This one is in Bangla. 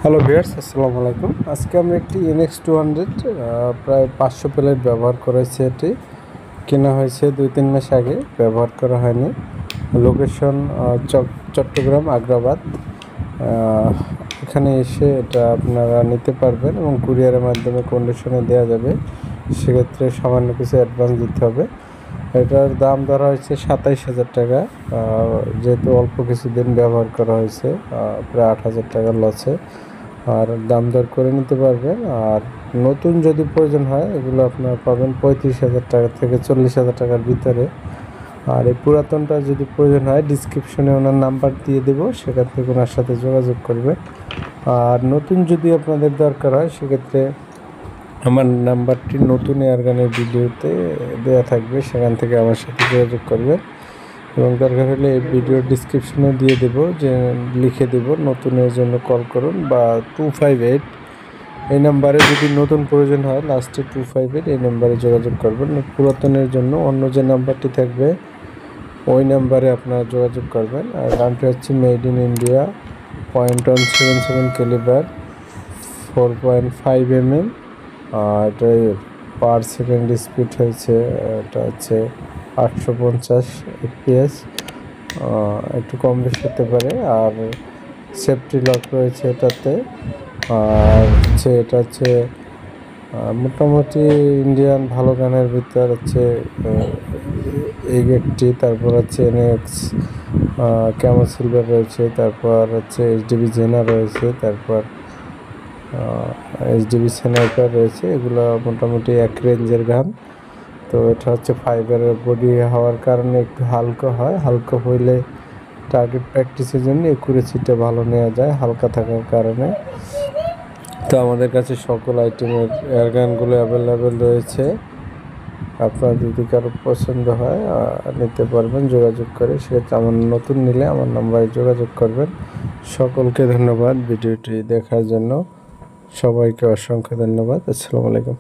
হ্যালো ভিউয়ার্স, আসসালামু আলাইকুম। আজকে আমরা একটি NX 200 প্রায় 500 প্লেট ব্যবহার করেছি। এটি কেনা হয়েছে 2-3 মাস আগে, ব্যবহার করা হয়নি। লোকেশন চট্টগ্রাম আগ্রাবাদ। এখানে এসে এটা আপনারা নিতে পারবেন এবং কুরিয়ারের মাধ্যমে কন্ডিশনে দেওয়া যাবে। সেক্ষেত্রে সামান্য কিছু অ্যাডভান্স দিতে হবে। এটার দাম ধরা হয়েছে 27,000 টাকা। যেহেতু অল্প কিছুদিন ব্যবহার করা হয়েছে, প্রায় 8,000 টাকা লসে। আর দাম দর করে নিতে পারবেন। আর নতুন যদি প্রয়োজন হয়, এগুলো আপনার পাবেন 35,000 টাকা থেকে 40,000 টাকার ভিতরে। আর এই পুরাতনটা যদি প্রয়োজন হয়, ডিসক্রিপশনে ওনার নাম্বার দিয়ে দেবো, সেখান থেকে ওনার সাথে যোগাযোগ করবেন। আর নতুন যদি আপনাদের দরকার হয়, সেক্ষেত্রে আমার নাম্বারটি নতুন এয়ারগানের ভিডিওতে দেওয়া থাকবে, সেখান থেকে আমার সাথে যোগাযোগ করবেন। এবং দরকার হলে এই ভিডিওর ডিসক্রিপশনে দিয়ে দেবো, যে লিখে দেবো নতুনের জন্য কল করুন, বা 258 এই নাম্বারে যদি নতুন প্রয়োজন হয়, লাস্টে 258 এই নাম্বারে যোগাযোগ করবেন। পুরাতনের জন্য অন্য যে নাম্বারটি থাকবে ওই নাম্বারে আপনারা যোগাযোগ করবেন। আর গানটি হচ্ছে made in India, .177 calibre, 4.5 mm। এটা পার সেকেন্ড স্পিড হয়েছে, এটা হচ্ছে 850 FPS। একটু কম বেশি হতে পারে। আর সেফটি লক রয়েছে এটাতে। আর এটা হচ্ছে মোটামুটি ইন্ডিয়ান ভালো গানের ভিতর হচ্ছে এই একটি। তারপর হচ্ছে NX ক্যামো সিলভার রয়েছে, তারপর হচ্ছে HDB জেনা রয়েছে, তারপর HDB স্নাইপার রয়েছে। এগুলো মোটামুটি এক রেঞ্জের গান। তো এটা হচ্ছে ফাইবারের বডি হওয়ার কারণে একটু হালকা হয়। হালকা হইলে টার্গেট প্র্যাকটিসের জন্য একুরেসিটা ভালো নেওয়া যায় হালকা থাকার কারণে। তো আমাদের কাছে সকল আইটেমের এয়ারগানগুলো অ্যাভেলেবেল রয়েছে। আপনার যদি কারো পছন্দ হয় নিতে পারবেন যোগাযোগ করে। সেক্ষেত্রে আমার নতুন নিলে আমার নাম্বারে যোগাযোগ করবেন। সকলকে ধন্যবাদ ভিডিওটি দেখার জন্য। সবাইকে অসংখ্য ধন্যবাদ। আসসালামু আলাইকুম।